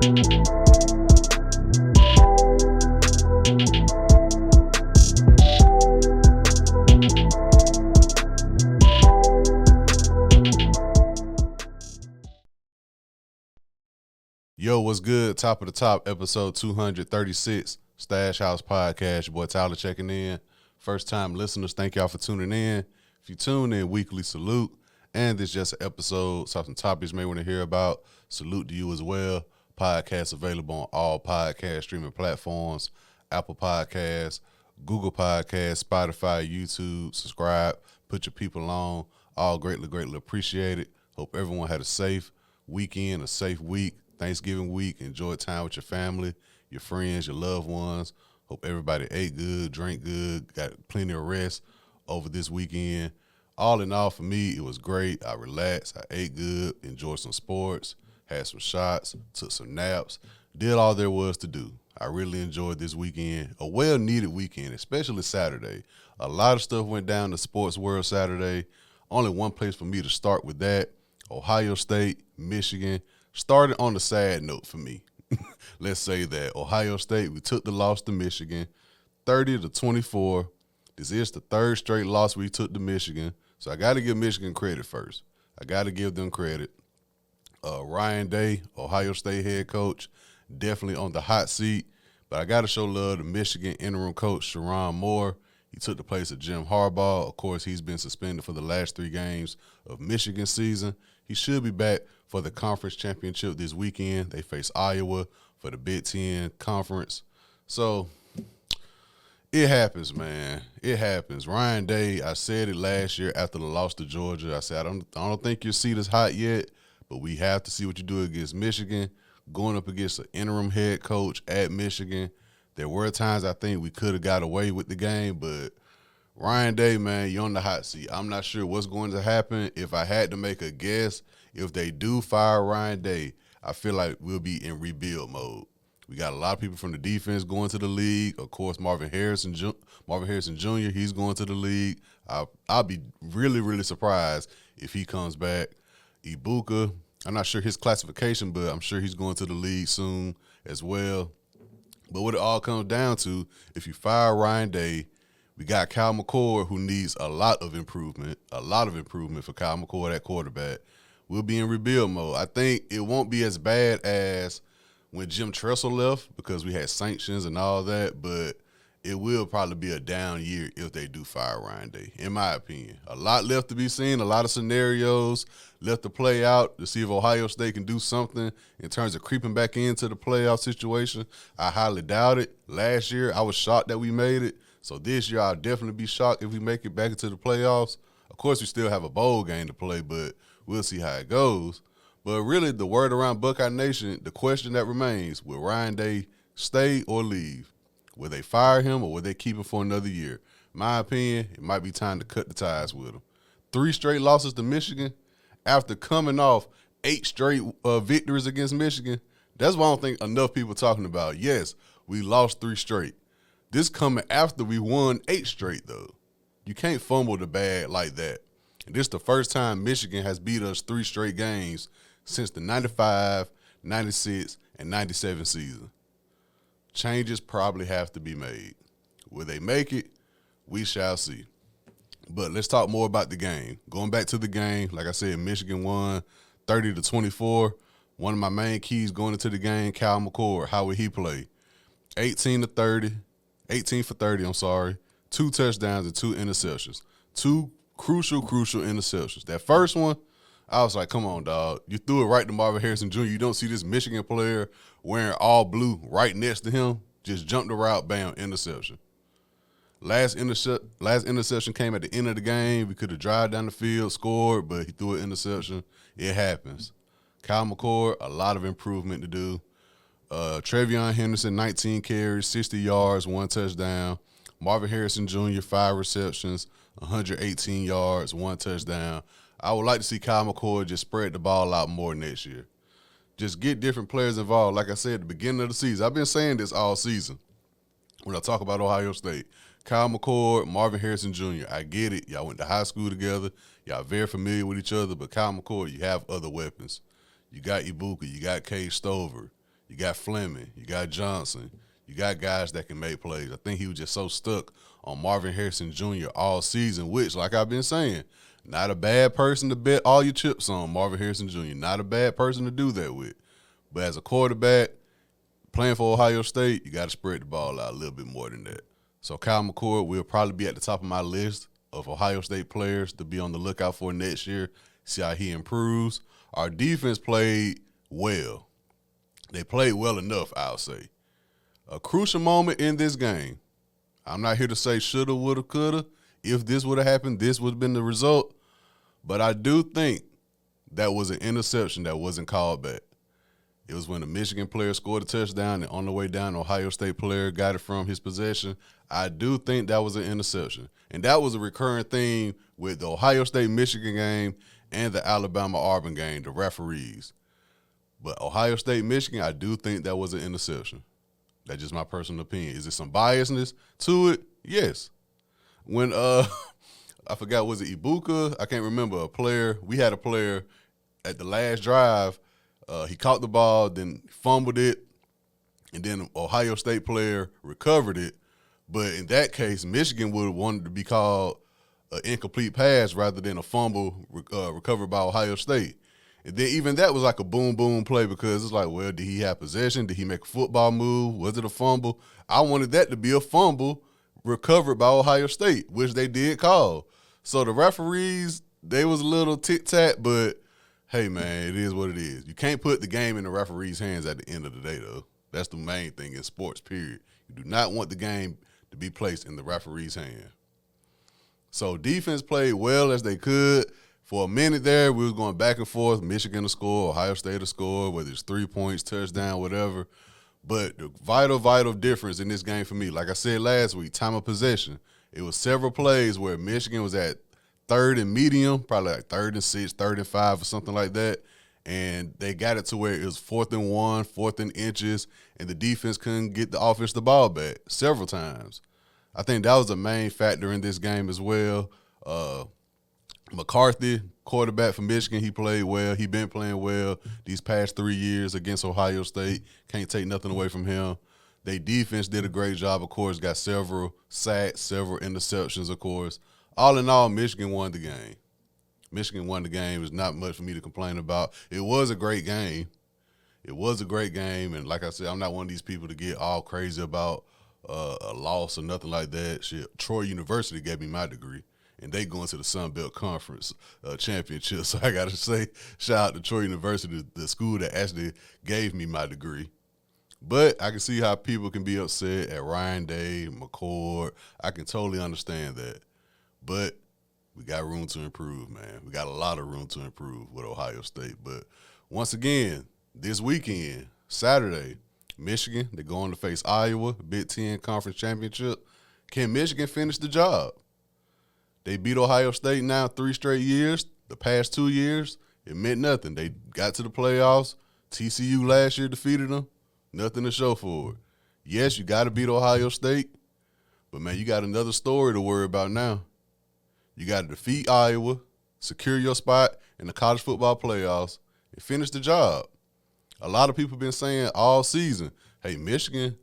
Yo, what's good? Top of the top, episode 236, Stash House Podcast. Your boy Tyler checking in. First time listeners, thank y'all for tuning in. If you tune in weekly, salute. And this is just an episode, some topics you may want to hear about. Salute to you as well. Podcast available on all podcast streaming platforms, Apple Podcasts, Google Podcasts, Spotify, YouTube. Subscribe, put your people on. All greatly, greatly appreciated. Hope everyone had a safe weekend, a safe week. Thanksgiving week, enjoy time with your family, your friends, your loved ones. Hope everybody ate good, drank good, got plenty of rest over this weekend. All in all, for me, it was great. I relaxed, I ate good, enjoyed some sports, had some shots, took some naps, did all there was to do. I really enjoyed this weekend, a well-needed weekend, especially Saturday. A lot of stuff went down in the sports world Saturday. Only one place for me to start with that, Ohio State, Michigan. Started on a sad note for me. Let's say that Ohio State, we took the loss to Michigan, 30-24. This is the third straight loss we took to Michigan. So I got to give Michigan credit first. I got to give them credit. Ryan Day, Ohio State head coach, definitely on the hot seat. But I got to show love to Michigan interim coach Sherrone Moore. He took the place of Jim Harbaugh. Of course, he's been suspended for the last 3 games of Michigan season. He should be back for the conference championship this weekend. They face Iowa for the Big Ten conference. So it happens, man. It happens. Ryan Day, I said it last year after the loss to Georgia. I said, I don't think your seat is hot yet, but we have to see what you do against Michigan. Going up against an interim head coach at Michigan, there were times I think we could have got away with the game, but Ryan Day, man, you're on the hot seat. I'm not sure what's going to happen. If I had to make a guess, if they do fire Ryan Day, I feel like we'll be in rebuild mode. We got a lot of people from the defense going to the league. Of course, Marvin Harrison Jr., he's going to the league. I'll be really, really surprised if he comes back. Ibuka, I'm not sure his classification, but I'm sure he's going to the league soon as well. But what it all comes down to, if you fire Ryan Day, we got Kyle McCord, who needs a lot of improvement for Kyle McCord at quarterback. We'll be in rebuild mode. I think it won't be as bad as when Jim Tressel left because we had sanctions and all that, but it will probably be a down year if they do fire Ryan Day, in my opinion. A lot left to be seen, a lot of scenarios left to play out to see if Ohio State can do something in terms of creeping back into the playoff situation. I highly doubt it. Last year, I was shocked that we made it. So this year, I'll definitely be shocked if we make it back into the playoffs. Of course, we still have a bowl game to play, but we'll see how it goes. But really, the word around Buckeye Nation, the question that remains, will Ryan Day stay or leave? Will they fire him or will they keep him for another year? My opinion, it might be time to cut the ties with him. 3 straight losses to Michigan after coming off 8 straight victories against Michigan. That's what I don't think enough people talking about. Yes, we lost 3 straight. This coming after we won 8 straight, though. You can't fumble the bag like that. And this is the first time Michigan has beat us 3 straight games since the 95, 96, and 97 season. Changes probably have to be made. Will they make it? We shall see. But let's talk more about the game. Going back to the game, like I said, Michigan won 30-24. One of my main keys going into the game, Kyle McCord, how would he play? 18 for 30, 2 touchdowns and 2 interceptions. 2 crucial interceptions. That first one, I was like, come on, dog. You threw it right to Marvin Harrison Jr. You don't see this Michigan player wearing all blue right next to him. Just jumped the route, bam, interception. Last interception came at the end of the game. We could have drive down the field, scored, but he threw an interception. It happens. Kyle McCord, a lot of improvement to do. Trevion Henderson, 19 carries, 60 yards, 1 touchdown. Marvin Harrison Jr., 5 receptions, 118 yards, 1 touchdown. I would like to see Kyle McCord just spread the ball out more next year. Just get different players involved. Like I said at the beginning of the season, I've been saying this all season when I talk about Ohio State. Kyle McCord, Marvin Harrison Jr., I get it. Y'all went to high school together. Y'all very familiar with each other. But Kyle McCord, you have other weapons. You got Ibuka. You got Cade Stover. You got Fleming. You got Johnson. You got guys that can make plays. I think he was just so stuck on Marvin Harrison Jr. all season, which, like I've been saying, not a bad person to bet all your chips on, Marvin Harrison Jr. Not a bad person to do that with. But as a quarterback, playing for Ohio State, you got to spread the ball out a little bit more than that. So Kyle McCord will probably be at the top of my list of Ohio State players to be on the lookout for next year, see how he improves. Our defense played well. They played well enough, I'll say. A crucial moment in this game. I'm not here to say shoulda, woulda, coulda. If this would have happened, this would have been the result. But I do think that was an interception that wasn't called back. It was when the Michigan player scored a touchdown, and on the way down, the Ohio State player got it from his possession. I do think that was an interception. And that was a recurring theme with the Ohio State-Michigan game and the Alabama-Auburn game, the referees. But Ohio State-Michigan, I do think that was an interception. That's just my personal opinion. Is there some biasness to it? Yes. When I forgot, was it Ibuka? I can't remember. We had a player at the last drive. He caught the ball, then fumbled it, and then an Ohio State player recovered it. But in that case, Michigan would have wanted to be called an incomplete pass rather than a fumble recovered by Ohio State. And then even that was like a boom play because it's like, well, did he have possession? Did he make a football move? Was it a fumble? I wanted that to be a fumble recovered by Ohio State, which they did call. So the referees, they was a little tit-tat, but hey, man, it is what it is. You can't put the game in the referee's hands at the end of the day, though. That's the main thing in sports, period. You do not want the game to be placed in the referee's hand. So defense played well as they could. For a minute there, we was going back and forth, Michigan to score, Ohio State to score, whether it's 3 points, touchdown, whatever. But the vital difference in this game for me, like I said last week, time of possession, it was several plays where Michigan was at third and medium, probably like 3rd and 6, 3rd and 5 or something like that, and they got it to where it was 4th and 1, 4th and inches, and the defense couldn't get the offense the ball back several times. I think that was the main factor in this game as well. McCarthy, quarterback for Michigan, he played well. He been playing well these past 3 years against Ohio State. Can't take nothing away from him. They defense did a great job, of course, got several sacks, several interceptions, of course. All in all, Michigan won the game. Michigan won the game. There's not much for me to complain about. It was a great game. It was a great game, and like I said, I'm not one of these people to get all crazy about a loss or nothing like that. Shit, Troy University gave me my degree, and they going to the Sun Belt Conference championship. So I got to say, shout out to Troy University, the school that actually gave me my degree. But I can see how people can be upset at Ryan Day, McCord. I can totally understand that. But we got room to improve, man. We got a lot of room to improve with Ohio State. But once again, this weekend, Saturday, Michigan, they're going to face Iowa, Big Ten Conference Championship. Can Michigan finish the job? They beat Ohio State now 3 straight years. The past 2 years, it meant nothing. They got to the playoffs. TCU last year defeated them. Nothing to show for it. Yes, you got to beat Ohio State. But, man, you got another story to worry about now. You got to defeat Iowa, secure your spot in the college football playoffs, and finish the job. A lot of people have been saying all season, hey, Michigan,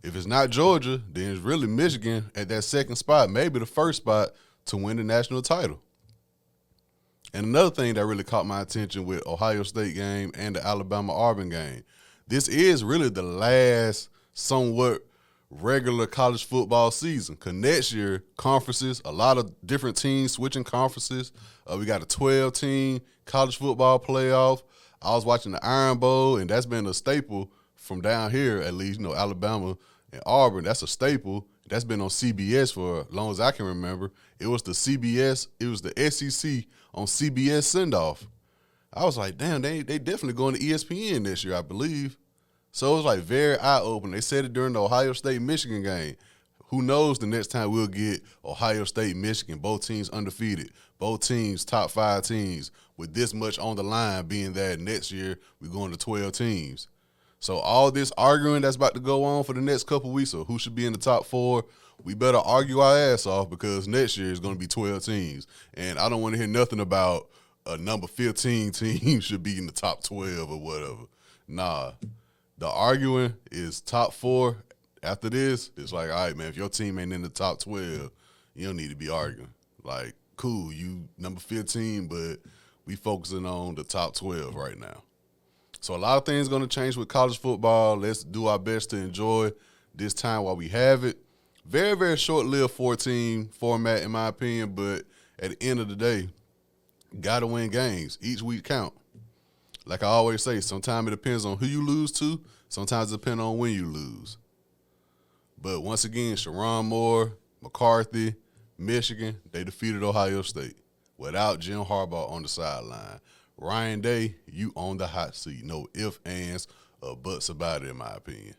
if it's not Georgia, then it's really Michigan at that second spot, maybe the first spot to win the national title. And another thing that really caught my attention with Ohio State game and the Alabama-Auburn game, this is really the last somewhat regular college football season. Because next year, conferences, a lot of different teams switching conferences. We got a 12-team college football playoff. I was watching the Iron Bowl, and that's been a staple from down here, at least, Alabama and Auburn. That's a staple. That's been on CBS for as long as I can remember. It was the CBS, it was the SEC on CBS send-off. I was like, damn, they definitely going to ESPN this year, I believe. So it was like very eye-opening. They said it during the Ohio State-Michigan game. Who knows the next time we'll get Ohio State-Michigan, both teams undefeated, both teams top 5 teams, with this much on the line being that next year we're going to 12 teams. So all this arguing that's about to go on for the next couple weeks of who should be in the top 4, we better argue our ass off because next year is going to be 12 teams. And I don't want to hear nothing about a number 15 team should be in the top 12 or whatever. Nah. The arguing is top 4. After this, it's like, all right, man, if your team ain't in the top 12, you don't need to be arguing. Like, cool, you number 15, but we focusing on the top 12 right now. So a lot of things going to change with college football. Let's do our best to enjoy this time while we have it. Very, very short-lived 14 format, in my opinion, but at the end of the day, got to win games. Each week count. Like I always say, sometimes it depends on who you lose to. Sometimes it depends on when you lose. But once again, Sharon Moore, McCarthy, Michigan, they defeated Ohio State without Jim Harbaugh on the sideline. Ryan Day, you on the hot seat. No ifs, ands, or buts about it, in my opinion.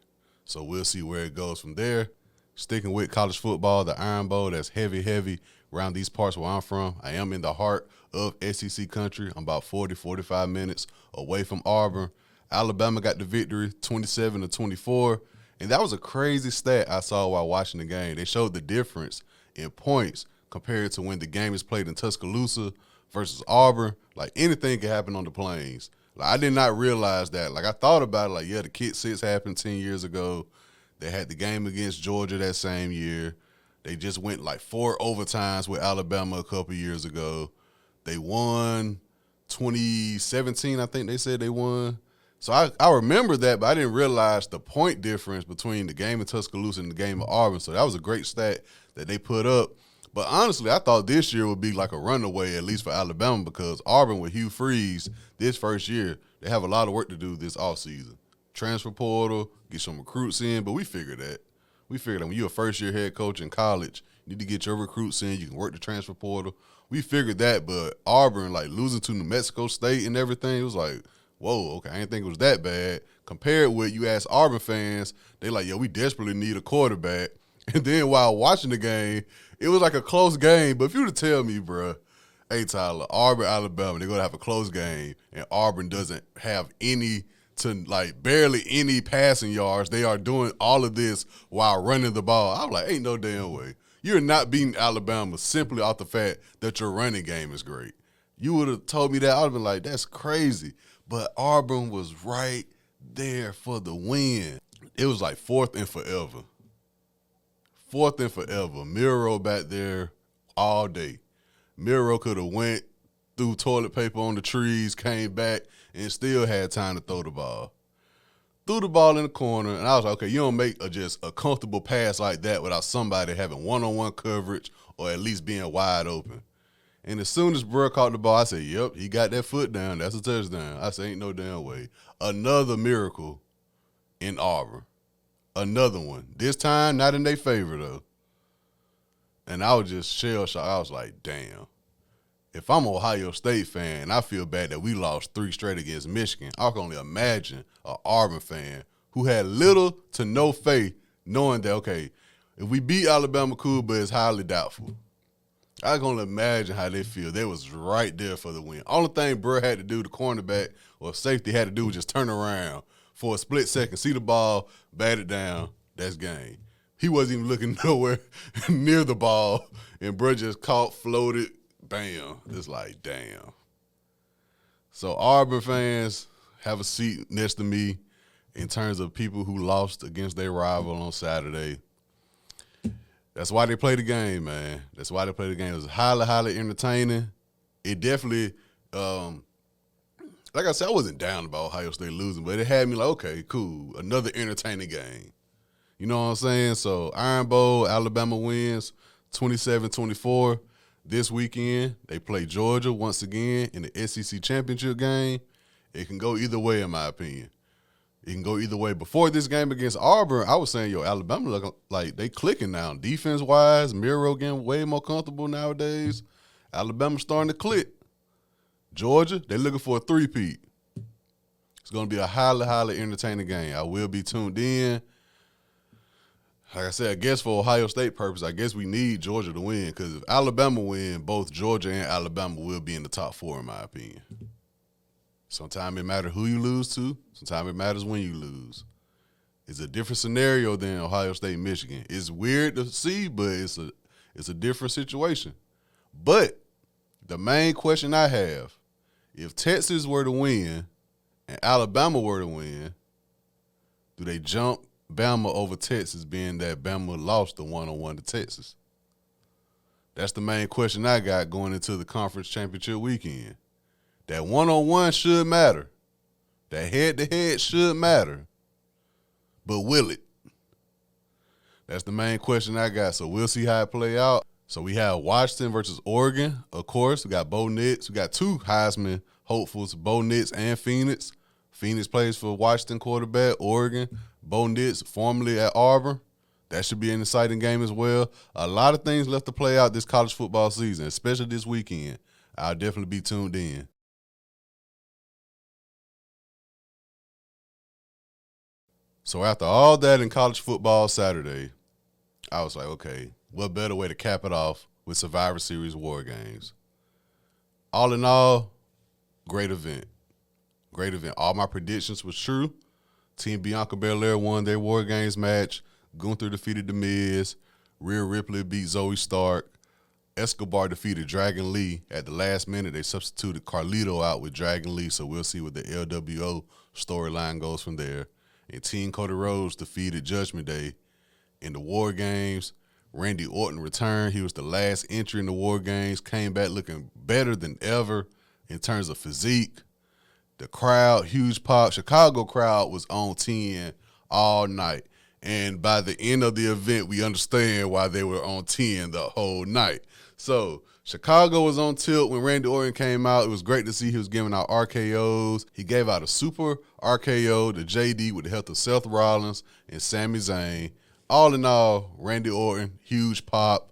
So we'll see where it goes from there. Sticking with college football, the Iron Bowl, that's heavy around these parts where I'm from. I am in the heart of SEC country. I'm about 40, 45 minutes away from Auburn. Alabama got the victory, 27-24. And that was a crazy stat I saw while watching the game. They showed the difference in points compared to when the game is played in Tuscaloosa versus Auburn. Like, anything can happen on the plains. Like, I did not realize that. Like, I thought about it, like, yeah, the Kit Six happened 10 years ago. They had the game against Georgia that same year. They just went like 4 overtimes with Alabama a couple years ago. They won 2017, I think they said they won. So I remember that, but I didn't realize the point difference between the game in Tuscaloosa and the game of Auburn. So that was a great stat that they put up. But honestly, I thought this year would be like a runaway, at least for Alabama, because Auburn with Hugh Freeze this first year, they have a lot of work to do this offseason. Transfer portal, get some recruits in, but we figured that. We figured that when you're a first-year head coach in college, you need to get your recruits in. You can work the transfer portal. We figured that, but Auburn, like, losing to New Mexico State and everything, it was like, whoa, okay, I didn't think it was that bad. Compared with, you ask Auburn fans, they like, yo, we desperately need a quarterback. And then while watching the game, it was like a close game. But if you were to tell me, bro, hey, Tyler, Auburn, Alabama, they're going to have a close game, and Auburn doesn't have barely any passing yards. They are doing all of this while running the ball. I'm like, ain't no damn way. You're not beating Alabama simply off the fact that your running game is great. You would have told me that, I would have been like, that's crazy. But Auburn was right there for the win. It was like 4th and forever. 4th and forever. Miro back there all day. Miro could have went threw toilet paper on the trees, came back, and still had time to throw the ball. Threw the ball in the corner, and I was like, okay, you don't make just a comfortable pass like that without somebody having one-on-one coverage or at least being wide open. And as soon as Burr caught the ball, I said, yep, he got that foot down. That's a touchdown. I said, ain't no damn way. Another miracle in Auburn. Another one. This time, not in their favor, though. And I was just shell-shocked. I was like, damn. If I'm an Ohio State fan, I feel bad that we lost 3 straight against Michigan. I can only imagine an Auburn fan who had little to no faith knowing that, okay, if we beat Alabama, cool, but it's highly doubtful. I can only imagine how they feel. They was right there for the win. Only thing Burr had to do, the cornerback or safety had to do was just turn around for a split second, see the ball, bat it down, that's game. He wasn't even looking nowhere near the ball, and Burr just caught, floated, bam. It's like, damn. So Auburn fans, have a seat next to me in terms of people who lost against their rival on Saturday. That's why they play the game, man. That's why they play the game. It was highly, highly entertaining. It definitely, like I said, I wasn't down about Ohio State losing, but it had me like, okay, cool, another entertaining game. You know what I'm saying? So Iron Bowl, Alabama wins 27-24. This weekend, they play Georgia once again in the SEC championship game. It can go either way, in my opinion. It can go either way. Before this game against Auburn, I was saying, yo, Alabama look like they clicking now. Defense-wise, Miro getting way more comfortable nowadays. Alabama starting to click. Georgia, they looking for a three-peat. It's going to be a highly, highly entertaining game. I will be tuned in. Like I said, I guess for Ohio State purpose, I guess we need Georgia to win, because if Alabama win, both Georgia and Alabama will be in the top 4, in my opinion. Sometimes it matters who you lose to. Sometimes it matters when you lose. It's a different scenario than Ohio State, Michigan. It's weird to see, but it's a different situation. But the main question I have, if Texas were to win and Alabama were to win, Do they jump Bama over Texas, being that Bama lost the one-on-one to Texas? That's the main question I got going into the conference championship weekend. That one-on-one should matter. That head-to-head should matter. But will it? That's the main question I got. So we'll see how it play out. So we have Washington versus Oregon, of course. We got Bo Nix. We got two Heisman hopefuls, Bo Nix and Phoenix. Phoenix plays for Washington quarterback, Oregon. Bo Nix, formerly at Auburn. That should be an exciting game as well. A lot of things left to play out this college football season, especially this weekend. I'll definitely be tuned in. So after all that in college football Saturday, I was like, okay, what better way to cap it off with Survivor Series War Games? All in all, great event. Great event. All my predictions was true. Team Bianca Belair won their War Games match. Gunther defeated The Miz. Rhea Ripley beat Zoe Stark. Escobar defeated Dragon Lee. At the last minute, they substituted Carlito out with Dragon Lee, so we'll see what the LWO storyline goes from there. And Team Cody Rhodes defeated Judgment Day. In the War Games, Randy Orton returned. He was the last entry in the War Games, came back looking better than ever in terms of physique. The crowd, huge pop. Chicago crowd was on 10 all night. And by the end of the event, we understand why they were on 10 the whole night. So Chicago was on tilt when Randy Orton came out. It was great to see he was giving out RKOs. He gave out a super RKO to JD with the help of Seth Rollins and Sami Zayn. All in all, Randy Orton, huge pop.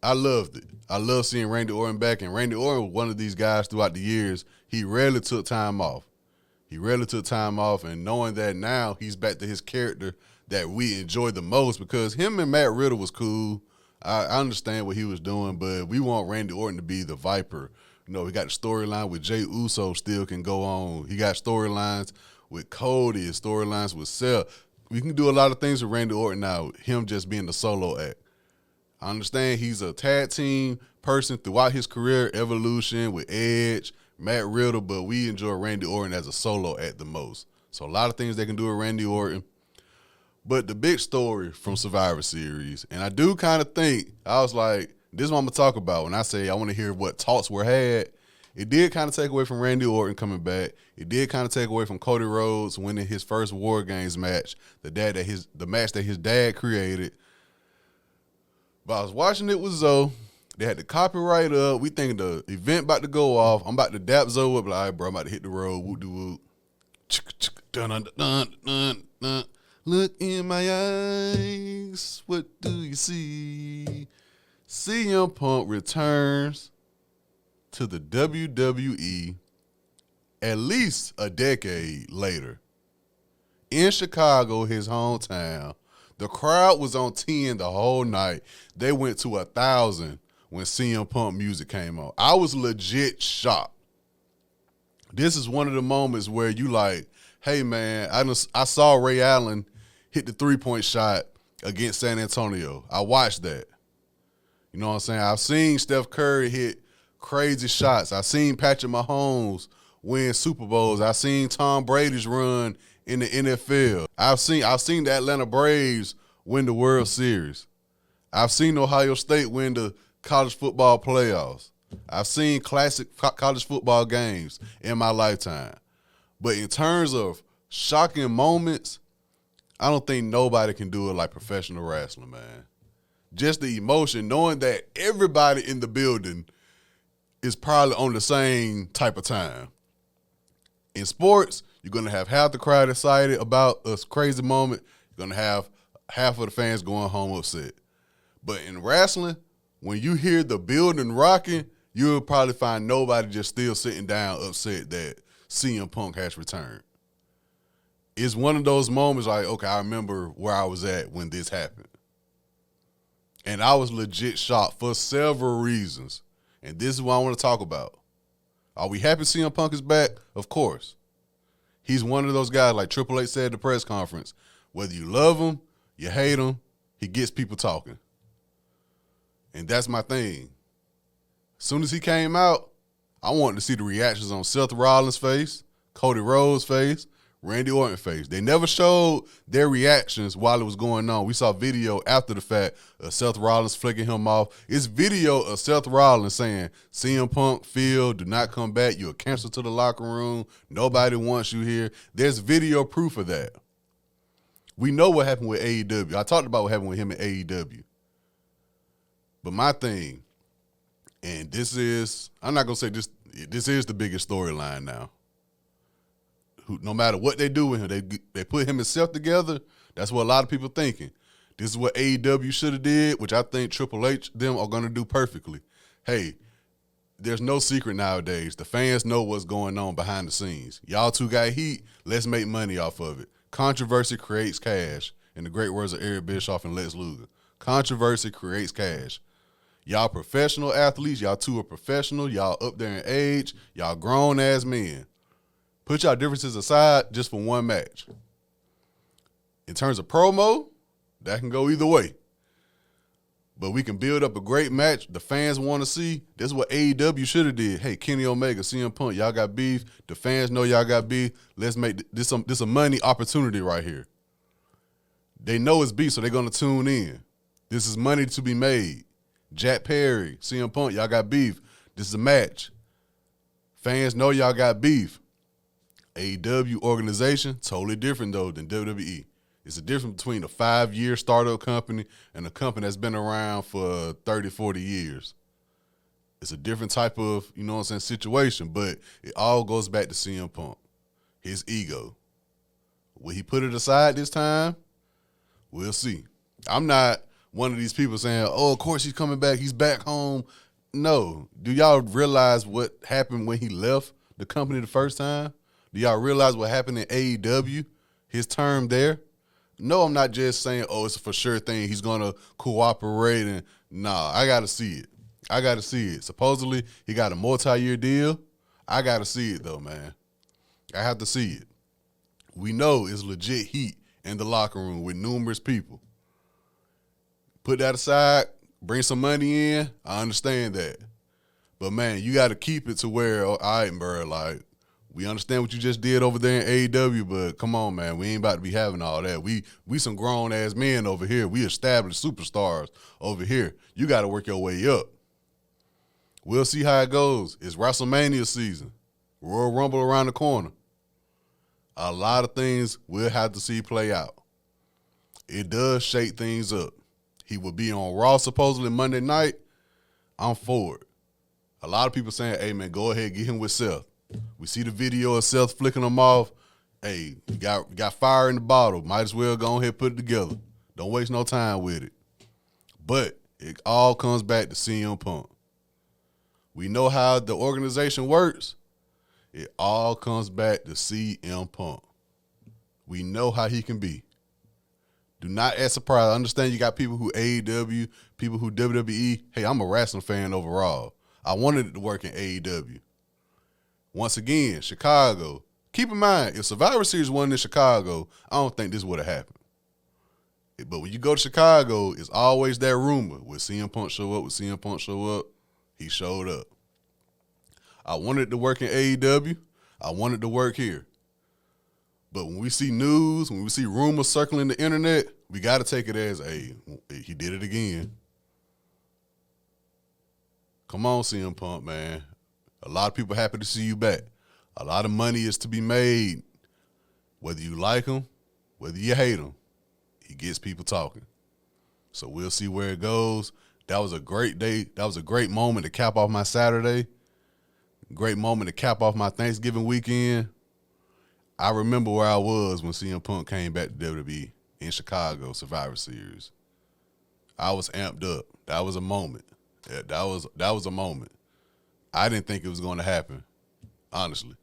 I loved it. I love seeing Randy Orton back. And Randy Orton was one of these guys throughout the years. He rarely took time off. And knowing that now he's back to his character that we enjoy the most, because him and Matt Riddle was cool. I understand what he was doing, but we want Randy Orton to be the Viper. You know, he got the storyline with Jey Uso still can go on. He got storylines with Cody and storylines with Seth. We can do a lot of things with Randy Orton now, him just being the solo act. I understand he's a tag team person throughout his career, evolution with Edge, Matt Riddle, but we enjoy Randy Orton as a solo act the most. So a lot of things they can do with Randy Orton. But the big story from Survivor Series, and I do kind of think, I was like, this is what I'm going to talk about when I say I want to hear what talks were had. It did kind of take away from Randy Orton coming back. It did kind of take away from Cody Rhodes winning his first War Games match, the match that his dad created. But I was watching it with Zoe. They had the copyright up. We thinking the event about to go off. I'm about to dap Zoe up. Like, all right, bro, I'm about to hit the road. Whoop-de-whoop. Dun-dun-dun-dun-dun. Look in my eyes, what do you see? CM Punk returns to the WWE at least a decade later. In Chicago, his hometown, the crowd was on 10 the whole night. They went to 1,000 when CM Punk music came on. I was legit shocked. This is one of the moments where you like, hey, man, I saw Ray Allen hit the three-point shot against San Antonio. I watched that. You know what I'm saying? I've seen Steph Curry hit crazy shots. I've seen Patrick Mahomes win Super Bowls. I've seen Tom Brady's run in the NFL. I've seen the Atlanta Braves win the World Series. I've seen Ohio State win the college football playoffs. I've seen classic college football games in my lifetime. But in terms of shocking moments, I don't think nobody can do it like professional wrestling, man. Just the emotion, knowing that everybody in the building is probably on the same type of time. In sports, you're going to have half the crowd excited about a crazy moment. You're going to have half of the fans going home upset. But in wrestling, when you hear the building rocking, you'll probably find nobody just still sitting down upset that CM Punk has returned. It's one of those moments like, okay, I remember where I was at when this happened. And I was legit shocked for several reasons. And this is what I want to talk about. Are we happy CM Punk is back? Of course. He's one of those guys, like Triple H said at the press conference, whether you love him, you hate him, he gets people talking. And that's my thing. As soon as he came out, I wanted to see the reactions on Seth Rollins' face, Cody Rhodes' face, Randy Orton face. They never showed their reactions while it was going on. We saw video after the fact of Seth Rollins flicking him off. It's video of Seth Rollins saying, CM Punk, Phil, do not come back. You're a cancer to the locker room. Nobody wants you here. There's video proof of that. We know what happened with AEW. I talked about what happened with him in AEW. But my thing, and this is, I'm not going to say this is the biggest storyline now. No matter what they do with him, they put him and Seth together. That's what a lot of people thinking. This is what AEW should have did, which I think Triple H them are going to do perfectly. Hey, there's no secret nowadays. The fans know what's going on behind the scenes. Y'all two got heat. Let's make money off of it. Controversy creates cash, in the great words of Eric Bischoff and Lex Luger. Controversy creates cash. Y'all professional athletes. Y'all two are professional. Y'all up there in age. Y'all grown-ass men. Put y'all differences aside just for one match. In terms of promo, that can go either way. But we can build up a great match the fans want to see. This is what AEW should have did. Hey, Kenny Omega, CM Punk, y'all got beef. The fans know y'all got beef. Let's make this a money opportunity right here. They know it's beef, so they're going to tune in. This is money to be made. Jack Perry, CM Punk, y'all got beef. This is a match. Fans know y'all got beef. AEW organization, totally different, though, than WWE. It's a difference between a 5-year startup company and a company that's been around for 30, 40 years. It's a different type of, situation, but it all goes back to CM Punk, his ego. Will he put it aside this time? We'll see. I'm not one of these people saying, oh, of course he's coming back. He's back home. No. Do y'all realize what happened when he left the company the first time? Do y'all realize what happened in AEW, his term there? No, I'm not just saying, oh, it's a for sure thing. He's going to cooperate. And nah, I got to see it. I got to see it. Supposedly, he got a multi-year deal. I got to see it, though, man. I have to see it. We know it's legit heat in the locker room with numerous people. Put that aside, bring some money in, I understand that. But, man, you got to keep it to where, all right, bro, like, we understand what you just did over there in AEW, but come on, man. We ain't about to be having all that. We some grown-ass men over here. We established superstars over here. You got to work your way up. We'll see how it goes. It's WrestleMania season. Royal Rumble around the corner. A lot of things we'll have to see play out. It does shake things up. He will be on Raw supposedly Monday night. I'm for it. A lot of people saying, hey, man, go ahead, get him with Seth. We see the video of Seth flicking them off. Hey, you got fire in the bottle. Might as well go ahead and put it together. Don't waste no time with it. But it all comes back to CM Punk. We know how the organization works. It all comes back to CM Punk. We know how he can be. Do not act surprised. I understand you got people who AEW, people who WWE. Hey, I'm a wrestling fan overall. I wanted it to work in AEW. Once again, Chicago. Keep in mind, if Survivor Series wasn't in Chicago, I don't think this would have happened. But when you go to Chicago, it's always that rumor. Will CM Punk show up? Will CM Punk show up? He showed up. I wanted it to work in AEW. I wanted it to work here. But when we see news, when we see rumors circling the internet, we got to take it as, hey, he did it again. Come on, CM Punk, man. A lot of people happy to see you back. A lot of money is to be made. Whether you like him, whether you hate him, he gets people talking. So we'll see where it goes. That was a great day. That was a great moment to cap off my Saturday. Great moment to cap off my Thanksgiving weekend. I remember where I was when CM Punk came back to WWE in Chicago, Survivor Series. I was amped up. That was a moment. That was a moment. I didn't think it was going to happen, honestly.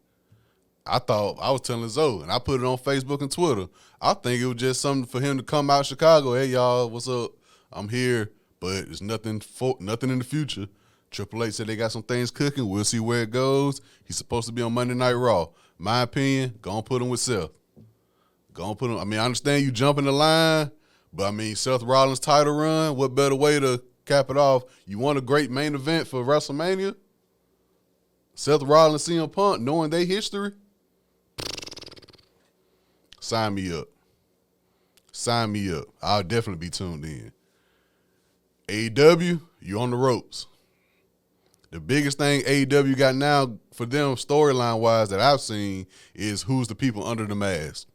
I was telling Zoe, and I put it on Facebook and Twitter. I think it was just something for him to come out of Chicago. Hey, y'all, what's up? I'm here, but it's nothing in the future. Triple H said they got some things cooking. We'll see where it goes. He's supposed to be on Monday Night Raw. My opinion, go and put him with Seth. Go and put him. I mean, I understand you jumping the line, but I mean, Seth Rollins' title run, what better way to cap it off? You want a great main event for WrestleMania? Seth Rollins, CM Punk, knowing their history, sign me up. Sign me up. I'll definitely be tuned in. AEW, you on the ropes. The biggest thing AEW got now for them storyline-wise that I've seen is who's the people under the mask.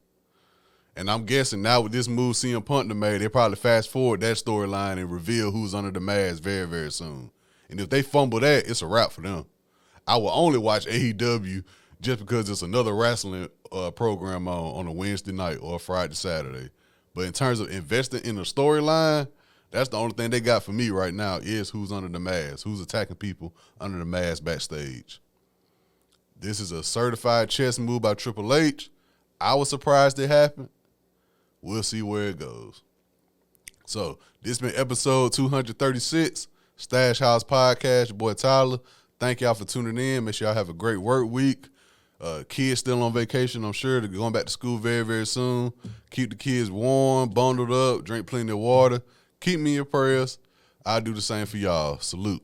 And I'm guessing now with this move CM Punk made, they probably fast forward that storyline and reveal who's under the mask very, very soon. And if they fumble that, it's a wrap for them. I will only watch AEW just because it's another wrestling program on a Wednesday night or a Friday, Saturday. But in terms of investing in a storyline, that's the only thing they got for me right now is who's under the mask, who's attacking people under the mask backstage. This is a certified chess move by Triple H. I was surprised it happened. We'll see where it goes. So, this has been episode 236, Stash House Podcast. Your boy Tyler. Thank y'all for tuning in. Make sure y'all have a great work week. Kids still on vacation, I'm sure. They're going back to school very, very soon. Keep the kids warm, bundled up, drink plenty of water. Keep me in your prayers. I'll do the same for y'all. Salute.